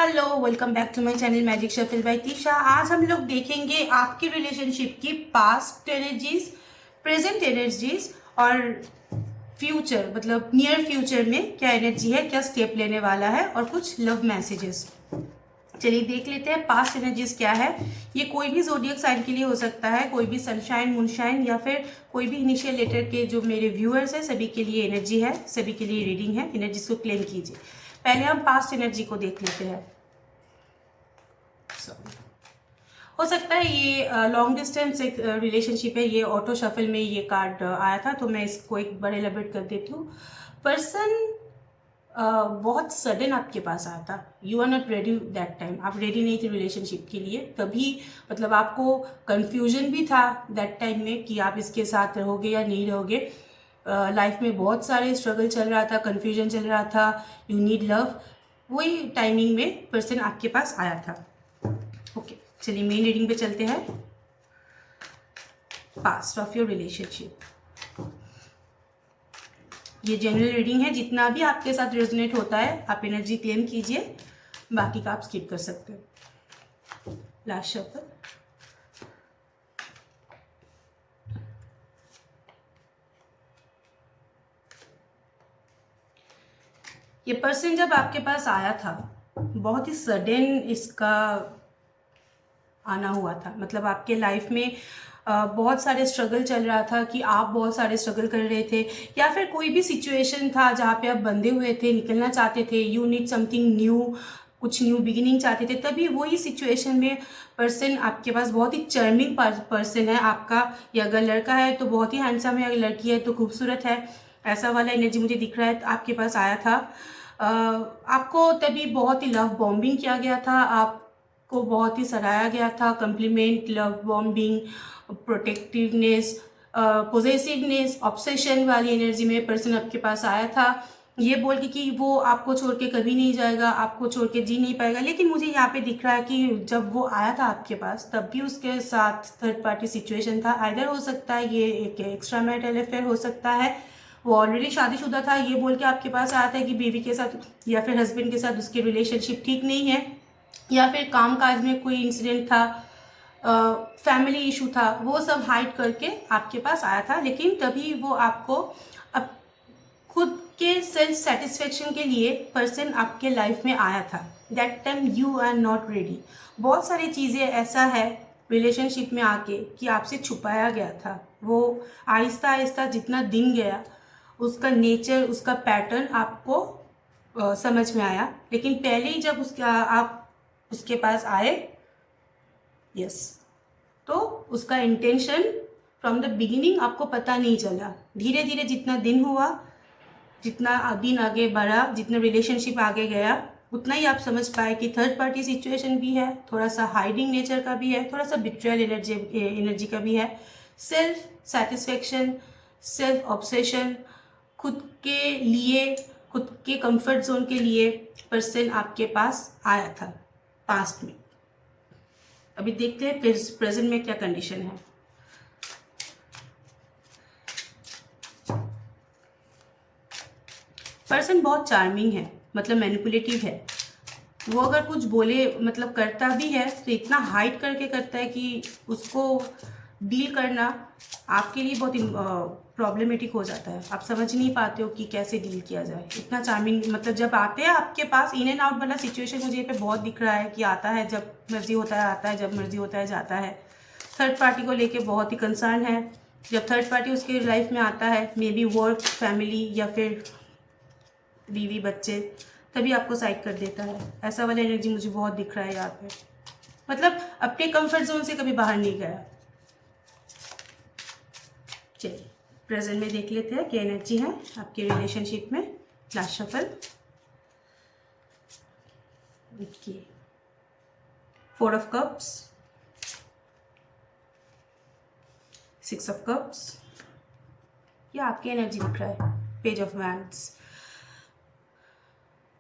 Hello, welcome back to my channel magic shuffle by Tisha. आज हम लोग देखेंगे आपकी रिलेशनशिप की पास्ट एनर्जीज, प्रेजेंट एनर्जीज और फ्यूचर मतलब नियर फ्यूचर में क्या एनर्जी है, क्या स्टेप लेने वाला है और कुछ लव मैसेजेस। चलिए देख लेते हैं पास्ट एनर्जीज क्या है। ये कोई भी ज़ोडिएक साइन के लिए हो सकता है, कोई भी सनशाइन, मूनशाइन या फिर कोई भी इनिशियल लेटर के जो मेरे व्यूअर्स हैं सभी के लिए एनर्जी है, सभी के लिए रीडिंग है। एनर्जीज को क्लेम कीजिए। पहले हम पास्ट एनर्जी को देख लेते हैं। हो सकता है ये लॉन्ग डिस्टेंस एक रिलेशनशिप है। ये ऑटो शफल में ये कार्ड आया था तो मैं इसको एक बार एलाबोरेट कर देती हूँ। पर्सन बहुत सडन आपके पास आया था। You are not ready that time, आप रेडी नहीं थे रिलेशनशिप के लिए। तभी मतलब आपको कंफ्यूजन भी था दैट टाइम में कि आप इसके साथ रहोगे या नहीं रहोगे। लाइफ में बहुत सारे स्ट्रगल चल रहा था, कंफ्यूजन चल रहा था, यू नीड लव। वही टाइमिंग में पर्सन आपके पास आया था। ओके, चलिए मेन रीडिंग पे चलते हैं। पास्ट ऑफ योर रिलेशनशिप, ये जनरल रीडिंग है। जितना भी आपके साथ रेजोनेट होता है आप एनर्जी क्लेम कीजिए, बाकी का आप स्किप कर सकते हो। लास्ट शफल, ये पर्सन जब आपके पास आया था बहुत ही सडन इसका आना हुआ था। मतलब आपके लाइफ में बहुत सारे स्ट्रगल चल रहा था कि आप बहुत सारे स्ट्रगल कर रहे थे, या फिर कोई भी सिचुएशन था जहाँ पे आप बंधे हुए थे, निकलना चाहते थे। यू नीड समथिंग न्यू, कुछ न्यू बिगिनिंग चाहते थे। तभी वही सिचुएशन में पर्सन आपके पास बहुत ही चार्मिंग पर्सन है आपका। ये अगर लड़का है तो बहुत ही हैंडसम है, अगर लड़की है तो खूबसूरत है। ऐसा वाला एनर्जी मुझे दिख रहा है। आपके पास आया था। आपको तभी बहुत ही लव बॉम्बिंग किया गया था, आपको बहुत ही सराहा गया था। Complement, love bombing, protectiveness, possessiveness, obsession वाली एनर्जी में पर्सन आपके पास आया था। ये बोल के कि वो आपको छोड़ के कभी नहीं जाएगा, आपको छोड़ के जी नहीं पाएगा। लेकिन मुझे यहाँ पे दिख रहा है कि जब वो आया था आपके पास तब भी उसके साथ थर्ड पार्टी सिचुएशन था। आइदर हो सकता है ये एक एक्स्ट्रा मैरिटल अफेयर हो सकता है, वो ऑलरेडी शादीशुदा था, ये बोल के आपके पास आया था कि बीवी के साथ या फिर हस्बैंड के साथ उसकी रिलेशनशिप ठीक नहीं है, या फिर काम काज में कोई इंसिडेंट था, फैमिली इशू था, वो सब हाइड करके आपके पास आया था। लेकिन तभी वो आपको अब खुद के सेल्फ सेटिस्फेक्शन के लिए पर्सन आपके लाइफ में आया था। That time you are not ready. बहुत सारी चीज़ें ऐसा है रिलेशनशिप में आके कि आपसे छुपाया गया था। वो आहिस्ता आहिस्ता जितना दिन गया उसका नेचर, उसका पैटर्न आपको समझ में आया। लेकिन पहले ही जब आप उसके पास आए, यस, तो उसका इंटेंशन फ्रॉम द बिगिनिंग आपको पता नहीं चला। धीरे धीरे जितना दिन हुआ, जितना दिन आगे बढ़ा, जितना रिलेशनशिप आगे गया, उतना ही आप समझ पाए कि थर्ड पार्टी सिचुएशन भी है, थोड़ा सा हाइडिंग नेचर का भी है, थोड़ा सा बिट्रेयल एनर्जी का भी है। सेल्फ सेटिस्फेक्शन, सेल्फ ऑब्सेशन, खुद के लिए, खुद के कंफर्ट जोन के लिए पर्सन आपके पास आया था पास्ट में। अभी देखते हैं प्रेजेंट में क्या कंडीशन है। पर्सन बहुत चार्मिंग है, मतलब मैनिपुलेटिव है। वो अगर कुछ बोले मतलब करता भी है तो इतना हाइड करके करता है कि उसको डील करना आपके लिए बहुत प्रॉब्लमेटिक हो जाता है। आप समझ नहीं पाते हो कि कैसे डील किया जाए। इतना चार्मिंग, मतलब जब आते हैं आपके पास, इन एंड आउट वाला सिचुएशन मुझे पे बहुत दिख रहा है कि आता है जब मर्जी होता है, आता है जब मर्जी होता है, जाता है। थर्ड पार्टी को लेके बहुत ही कंसर्न है। जब थर्ड पार्टी उसके लाइफ में आता है, मे बी वर्क, फैमिली या फिर बीवी, बच्चे, तभी आपको साइड कर देता है। ऐसा वाला एनर्जी मुझे बहुत दिख रहा है यहाँ पे। मतलब अपने कंफर्ट जोन से कभी बाहर नहीं गया। चलिए प्रेजेंट में देख लेते हैं क्या एनर्जी है आपके रिलेशनशिप में। Last shuffle, four of cups, six of cups, ये आपकी एनर्जी दिख रहा है। Page of wands.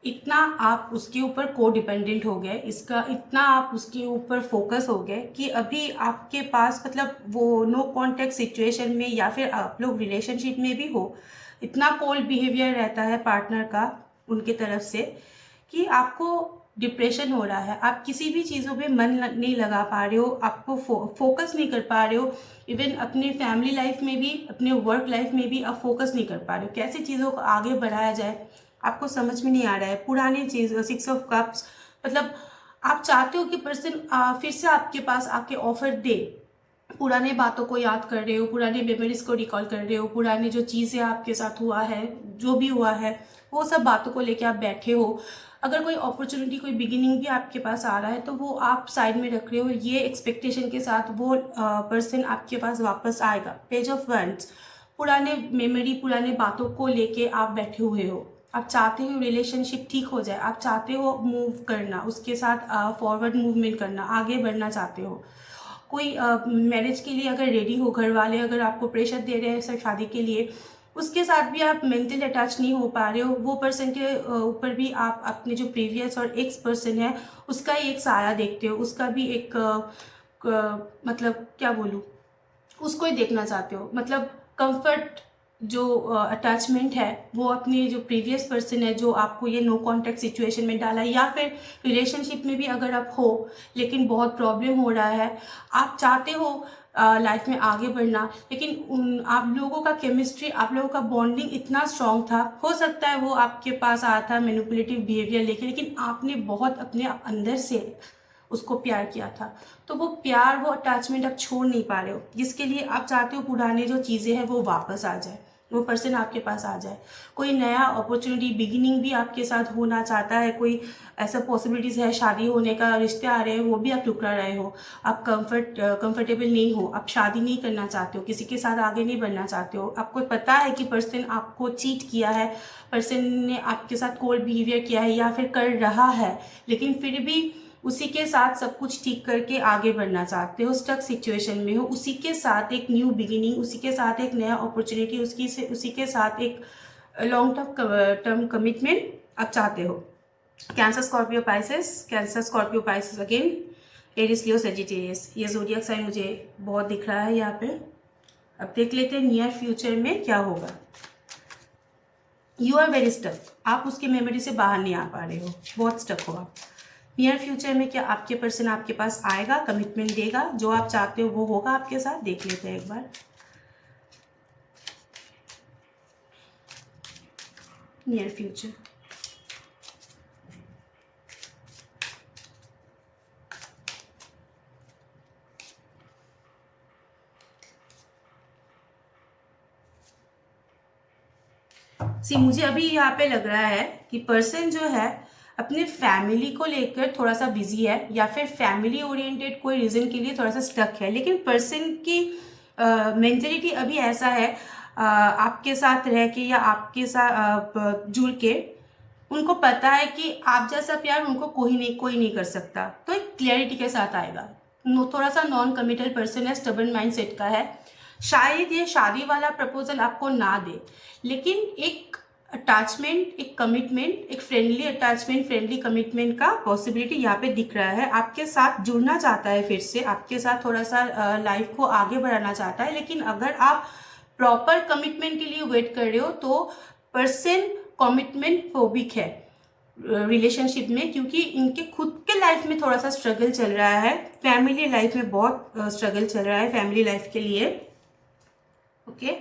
इतना आप उसके ऊपर को डिपेंडेंट हो गए, इसका इतना आप उसके ऊपर फोकस हो गए कि अभी आपके पास मतलब वो नो कॉन्टेक्ट सिचुएशन में या फिर आप लोग रिलेशनशिप में भी हो, इतना कोल्ड बिहेवियर रहता है पार्टनर का उनके तरफ से कि आपको डिप्रेशन हो रहा है, आप किसी भी चीज़ों पे मन नहीं लगा पा रहे हो, आपको फोकस नहीं कर पा रहे हो, इवन अपने फैमिली लाइफ में भी, अपने वर्क लाइफ में भी आप फोकस नहीं कर पा रहे हो। कैसे चीज़ों को आगे बढ़ाया जाए आपको समझ में नहीं आ रहा है। पुराने चीज़ 6 ऑफ कप्स, मतलब आप चाहते हो कि पर्सन फिर से आपके पास आके ऑफर दे, पुराने बातों को याद कर रहे हो, पुराने मेमोरीज को रिकॉल कर रहे हो, पुराने जो चीज़ें आपके साथ हुआ है, जो भी हुआ है वो सब बातों को लेके आप बैठे हो। अगर कोई अपॉर्चुनिटी, कोई बिगिनिंग भी आपके पास आ रहा है तो वो आप साइड में रख रहे हो, ये एक्सपेक्टेशन के साथ वो पर्सन आपके पास वापस आएगा। पेज ऑफ वंस, पुराने मेमोरी, पुराने बातों को लेके आप बैठे हुए हो। आप चाहते हो रिलेशनशिप ठीक हो जाए, आप चाहते हो मूव करना, उसके साथ फॉरवर्ड मूवमेंट करना, आगे बढ़ना चाहते हो। कोई मैरिज के लिए अगर रेडी हो, घर वाले अगर आपको प्रेशर दे रहे हैं सब शादी के लिए, उसके साथ भी आप मेंटली अटैच नहीं हो पा रहे हो। वो पर्सन के ऊपर भी आप अपने जो प्रीवियस और एक्स पर्सन है उसका ही एक साया देखते हो, उसका भी एक मतलब क्या बोलूँ, उसको ही देखना चाहते हो। मतलब कंफर्ट जो अटैचमेंट है वो अपने जो प्रीवियस पर्सन है जो आपको ये नो कॉन्टैक्ट सिचुएशन में डाला है, या फिर रिलेशनशिप में भी अगर आप हो लेकिन बहुत प्रॉब्लम हो रहा है, आप चाहते हो लाइफ में आगे बढ़ना, लेकिन आप लोगों का केमिस्ट्री, आप लोगों का बॉन्डिंग इतना स्ट्रांग था, हो सकता है वो आपके पास आया था मैनिपुलेटिव बिहेवियर लेके, लेकिन आपने बहुत अपने अंदर से उसको प्यार किया था। तो वो प्यार, वो अटैचमेंट आप छोड़ नहीं पा रहे हो, जिसके लिए आप चाहते हो पुराने जो चीज़ें हैं वो वापस आ जाए, वो पर्सन आपके पास आ जाए। कोई नया अपॉर्चुनिटी, बिगिनिंग भी आपके साथ होना चाहता है, कोई ऐसा पॉसिबिलिटीज़ है, शादी होने का, रिश्ते आ रहे हैं, वो भी आप ठुकरा रहे हो। आप कंफर्टेबल नहीं हो, आप शादी नहीं करना चाहते हो, किसी के साथ आगे नहीं बढ़ना चाहते हो। आपको पता है कि पर्सन आपको चीट किया है, पर्सन ने आपके साथ कोल्ड बिहेवियर किया है या फिर कर रहा है, लेकिन फिर भी उसी के साथ सब कुछ ठीक करके आगे बढ़ना चाहते हो, स्टक सिचुएशन में हो, उसी के साथ एक न्यू बिगिनिंग, उसी के साथ एक नया अपॉर्चुनिटी, उसी के साथ एक लॉन्ग टर्म कमिटमेंट आप चाहते हो। Cancer, Scorpio, Pisces, Cancer, Scorpio, Pisces again, Aries, Leo, Sagittarius, ये ज़ोडिएक साइन मुझे बहुत दिख रहा है यहाँ पे। अब देख लेते हैं नियर फ्यूचर में क्या होगा। यू आर वेरी स्टक, आप उसके मेमोरी से बाहर नहीं आ पा रहे हो, बहुत स्टक हो आप। नियर फ्यूचर में क्या आपके पर्सन आपके पास आएगा, कमिटमेंट देगा, जो आप चाहते हो वो होगा आपके साथ। देख लेते हैं एक बार नियर फ्यूचर। मुझे अभी यहाँ पे लग रहा है कि पर्सन जो है अपने फैमिली को लेकर थोड़ा सा बिजी है, या फिर फैमिली ओरिएंटेड कोई रीज़न के लिए थोड़ा सा स्टक है, लेकिन पर्सन की मेंटेलिटी अभी ऐसा है, आपके साथ रह के या आपके साथ जुड़ के उनको पता है कि आप जैसा प्यार उनको कोई नहीं कर सकता। तो एक क्लैरिटी के साथ आएगा। थोड़ा सा नॉन कमिटल पर्सन है, स्टबर्न माइंडसेट का है। शायद ये शादी वाला प्रपोजल आपको ना दे, लेकिन एक अटैचमेंट, एक कमिटमेंट, एक फ्रेंडली अटैचमेंट, फ्रेंडली कमिटमेंट का पॉसिबिलिटी यहाँ पे दिख रहा है। आपके साथ जुड़ना चाहता है, फिर से आपके साथ थोड़ा सा लाइफ को आगे बढ़ाना चाहता है, लेकिन अगर आप प्रॉपर कमिटमेंट के लिए वेट कर रहे हो तो पर्सन कमिटमेंट फोबिक है रिलेशनशिप में, क्योंकि इनके खुद के लाइफ में थोड़ा सा स्ट्रगल चल रहा है, फैमिली लाइफ में बहुत स्ट्रगल चल रहा है फैमिली लाइफ के लिए। ओके,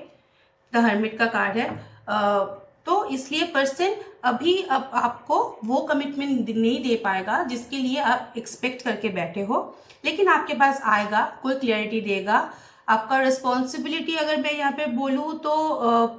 द हर्मिट का कार्ड है। तो इसलिए पर्सन अभी अब आपको वो कमिटमेंट नहीं दे पाएगा जिसके लिए आप एक्सपेक्ट करके बैठे हो, लेकिन आपके पास आएगा, कोई क्लैरिटी देगा। आपका रिस्पॉन्सिबिलिटी अगर मैं यहाँ पे बोलूँ तो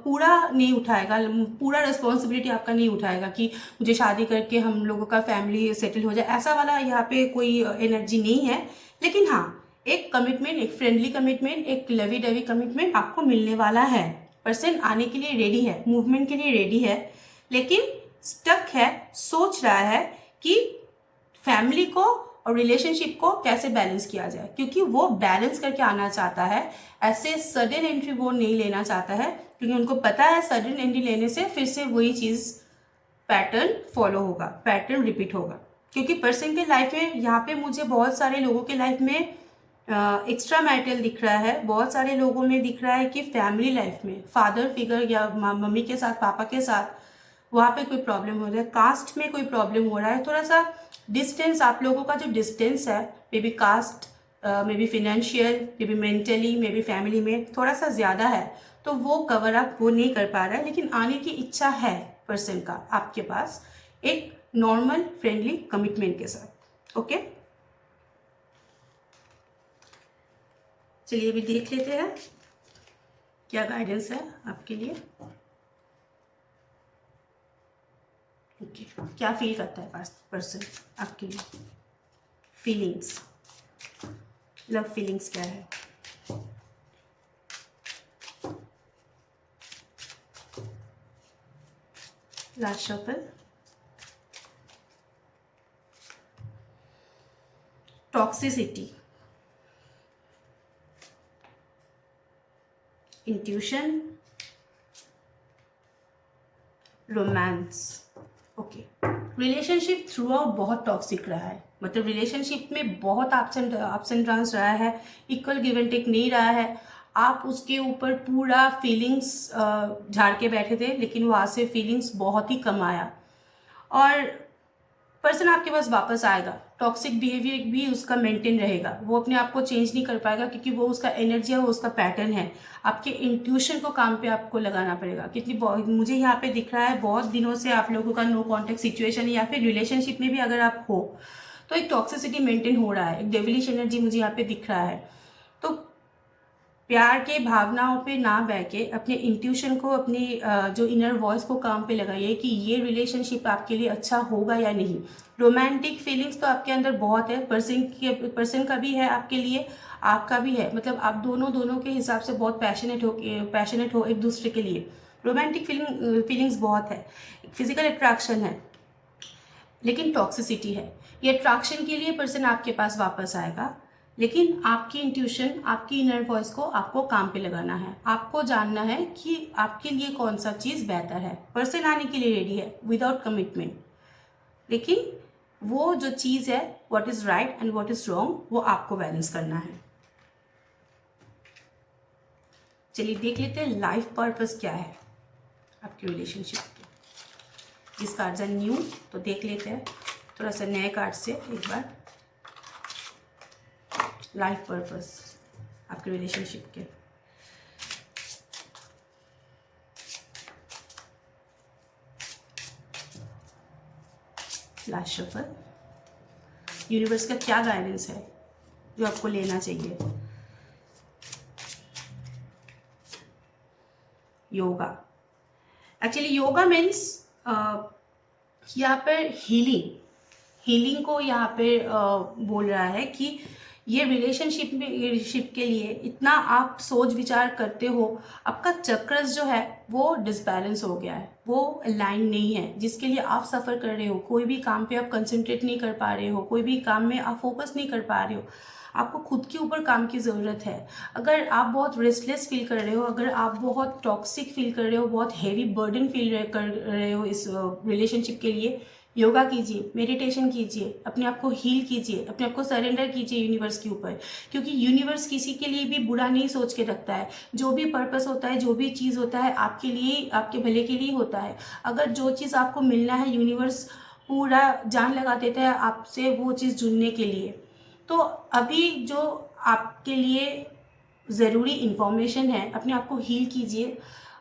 पूरा नहीं उठाएगा, पूरा रिस्पॉन्सिबिलिटी आपका नहीं उठाएगा कि मुझे शादी करके हम लोगों का फैमिली सेटल हो जाए, ऐसा वाला यहाँ पे कोई एनर्जी नहीं है। लेकिन हाँ, एक कमिटमेंट, एक फ्रेंडली कमिटमेंट, एक लवी डवी कमिटमेंट आपको मिलने वाला है। पर्सन आने के लिए रेडी है, मूवमेंट के लिए रेडी है, लेकिन स्टक है, सोच रहा है कि फैमिली को और रिलेशनशिप को कैसे बैलेंस किया जाए, क्योंकि वो बैलेंस करके आना चाहता है। ऐसे सडन एंट्री वो नहीं लेना चाहता है, क्योंकि उनको पता है सडन एंट्री लेने से फिर से वही चीज़ पैटर्न फॉलो होगा, पैटर्न रिपीट होगा। क्योंकि पर्सन के लाइफ में यहाँ पे मुझे बहुत सारे लोगों के लाइफ में एक्स्ट्रा मैरिटल दिख रहा है, बहुत सारे लोगों में दिख रहा है कि फैमिली लाइफ में फादर फिगर या मम्मी के साथ, पापा के साथ वहाँ पे कोई प्रॉब्लम हो रहा है, कास्ट में कोई प्रॉब्लम हो रहा है, थोड़ा सा डिस्टेंस, आप लोगों का जो डिस्टेंस है, maybe caste, maybe financial, maybe mentally, maybe family में थोड़ा सा ज़्यादा है, तो वो कवर अप वो नहीं कर पा रहा है, लेकिन आने की इच्छा है पर्सन का आपके पास एक नॉर्मल फ्रेंडली कमिटमेंट के साथ। ओके, चलिए अभी देख लेते हैं क्या गाइडेंस है आपके लिए। ओके, क्या फील करता है पर्सन आपके लिए, फीलिंग्स, लव फीलिंग्स क्या है। Last shuffle, toxicity, intuition, romance. Okay, relationship through out बहुत टॉक्सिक रहा है, मतलब रिलेशनशिप में बहुत अप्स एंड डाउन्स रहा है, इक्वल गिव एंड टेक नहीं रहा है। आप उसके ऊपर पूरा फीलिंग्स झाड़ के बैठे थे, लेकिन वहाँ से फीलिंग्स बहुत ही कम आया, और पर्सन आपके पास वापस आएगा, टॉक्सिक बिहेवियर भी उसका मेंटेन रहेगा, वो अपने आप को चेंज नहीं कर पाएगा, क्योंकि वो उसका एनर्जी है, वो उसका पैटर्न है। आपके इंट्यूशन को काम पे आपको लगाना पड़ेगा, क्योंकि मुझे यहाँ पे दिख रहा है बहुत दिनों से आप लोगों का नो कॉन्टेक्ट सिचुएशन है, या फिर रिलेशनशिप में भी अगर आप हो तो एक टॉक्सिसिटी मेंटेन हो रहा है, एक डेविलिश एनर्जी मुझे यहाँ पे दिख रहा है। तो प्यार के भावनाओं पे ना बह के अपने इंट्यूशन को, अपनी जो इनर वॉइस को काम पे लगाइए कि ये रिलेशनशिप आपके लिए अच्छा होगा या नहीं। रोमांटिक फीलिंग्स तो आपके अंदर बहुत है, पर्सन का भी है आपके लिए, आपका भी है, मतलब आप दोनों के हिसाब से बहुत पैशनेट हो एक दूसरे के लिए। रोमांटिक फीलिंग्स बहुत है, फिजिकल अट्रैक्शन है, लेकिन टॉक्सिसिटी है। ये अट्रैक्शन के लिए पर्सन आपके पास वापस आएगा, लेकिन आपकी इंट्यूशन, आपकी इनर वॉइस को आपको काम पे लगाना है, आपको जानना है कि आपके लिए कौन सा चीज़ बेहतर है। पर्सन आने के लिए रेडी है विदाउट कमिटमेंट, लेकिन वो जो चीज़ है, what is right and what is wrong, वो आपको बैलेंस करना है। चलिए देख लेते हैं लाइफ पर्पस क्या है आपकी रिलेशनशिप की। दिस कार्ड्स आर न्यू, तो देख लेते हैं थोड़ा सा नए कार्ड से एक बार। लाइफ पर्पस आपके रिलेशनशिप के, लास्ट शफल, यूनिवर्स का क्या गाइडेंस है जो आपको लेना चाहिए। योगा, एक्चुअली योगा मीन्स यहाँ पर हीलिंग को यहाँ पे बोल रहा है कि ये रिलेशनशिप के लिए इतना आप सोच विचार करते हो, आपका चक्रस जो है वो डिसबैलेंस हो गया है, वो अलाइन नहीं है, जिसके लिए आप सफ़र कर रहे हो। कोई भी काम पे आप कंसंट्रेट नहीं कर पा रहे हो, कोई भी काम में आप फोकस नहीं कर पा रहे हो, आपको खुद के ऊपर काम की ज़रूरत है। अगर आप बहुत रेस्टलेस फील कर रहे हो, अगर आप बहुत टॉक्सिक फील कर रहे हो, बहुत हैवी बर्डन फील कर रहे हो इस रिलेशनशिप के लिए, योगा कीजिए, मेडिटेशन कीजिए, अपने आप को हील कीजिए, अपने आप को सरेंडर कीजिए यूनिवर्स के ऊपर, क्योंकि यूनिवर्स किसी के लिए भी बुरा नहीं सोच के रखता है। जो भी पर्पस होता है, जो भी चीज़ होता है, आपके लिए, आपके भले के लिए होता है। अगर जो चीज़ आपको मिलना है, यूनिवर्स पूरा जान लगा देता है आपसे वो चीज़ जुड़ने के लिए। तो अभी जो आपके लिए ज़रूरी इन्फॉर्मेशन है, अपने आप को हील कीजिए,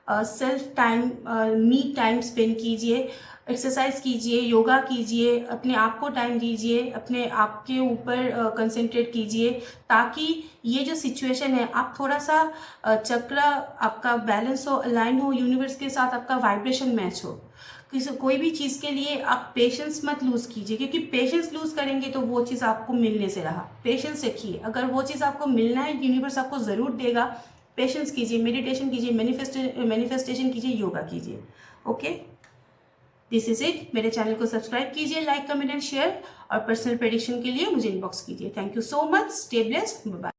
self time, me time spend कीजिए, एक्सरसाइज कीजिए, योगा कीजिए, अपने आप को टाइम दीजिए, अपने आप के ऊपर कंसंट्रेट कीजिए, ताकि ये जो सिचुएशन है, आप थोड़ा सा चक्र आपका बैलेंस हो, अलाइन हो, यूनिवर्स के साथ आपका वाइब्रेशन मैच हो। कोई भी चीज़ के लिए आप पेशेंस मत लूज़ कीजिए, क्योंकि पेशेंस लूज़ करेंगे तो वो चीज़ आपको मिलने से रहा। पेशेंस रखिए, अगर वो चीज़ आपको मिलना है, यूनिवर्स आपको ज़रूर देगा। पेशेंस कीजिए, मेडिटेशन कीजिए, मैनिफेस्टेशन कीजिए, योगा कीजिए। Okay, this is it. मेरे चैनल को सब्सक्राइब कीजिए, लाइक, कमेंट एंड शेयर, और पर्सनल प्रेडिक्शन के लिए मुझे इनबॉक्स कीजिए। Thank you so much, stay blessed, bye bye.